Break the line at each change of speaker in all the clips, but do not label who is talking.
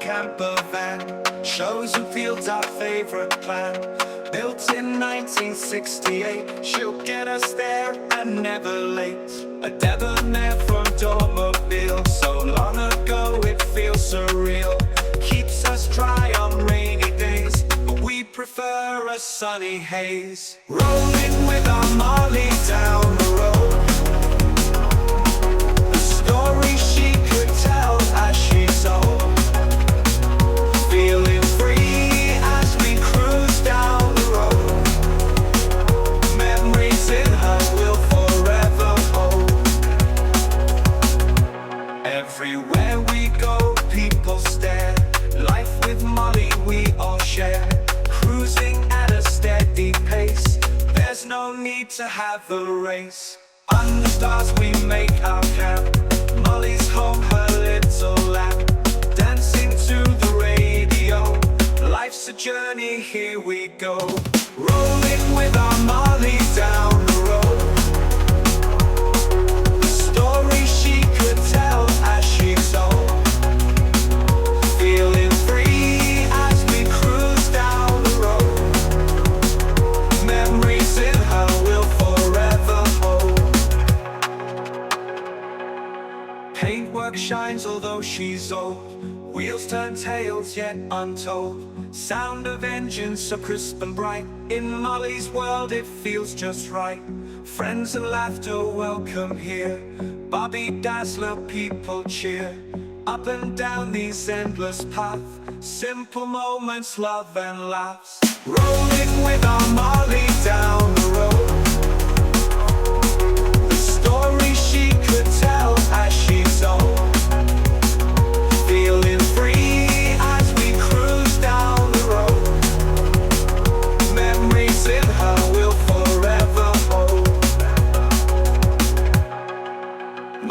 camper van. Shows and fields our favorite plan. Built in 1968, she'll get us there and never late. A Debonair from Dormobile, so long ago it feels surreal. Keeps us dry on rainy days, but we prefer a sunny haze. Rolling with our Molly down the road, the story she could tell as she's old. Feeling free as we cruise down the road. Memories in her will forever hold. Everywhere we go, people stare. Life with Molly we all share. Cruising at a steady pace, there's no need to have a race. Under stars we make our camp. Molly's home, her little lamp. Dancing to the radio, life's a journey, here we go. Rolling with our Molly down the road, the story she could tell as she's old. Feeling free as we cruise down the road. Memories in her will forever hold. Paintwork shines although she's old. Wheels turn tails yet untold. Sound of engines so crisp and bright. In Molly's world it feels just right. Friends and laughter welcome here. Bobby Dazzler people cheer. Up and down these endless paths. Simple moments, love and laughs. Rolling with our Molly down the road, the story she could tell as she's old. Feeling free as we cruise down the road. Memories in her will forever hold.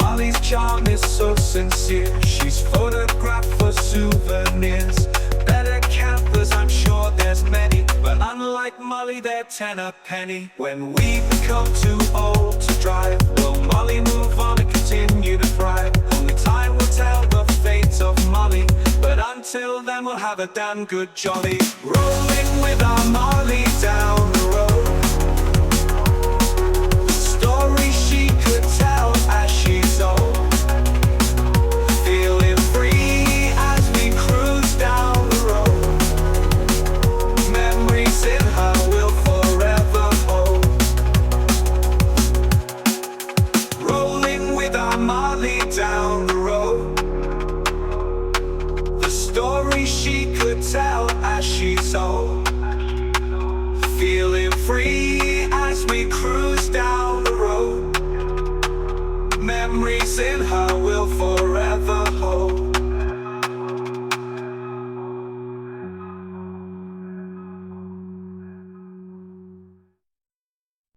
Molly's charm is so sincere. She's photographed for souvenirs. Better campers, I'm sure there's many, but unlike Molly, they're 10 a penny. When we become too old to drive, will Molly move on and continue to thrive? Only time will tell the fate of Molly, but until then we'll have a damn good jolly. Rolling with our Molly down the road, the story she could tell as she's old. Feeling free as we cruise down the road. Memories in her will forever hold. Rolling with our Molly down the road, the story she could tell as she's old. Feeling free as we cruise down the road. Memories in her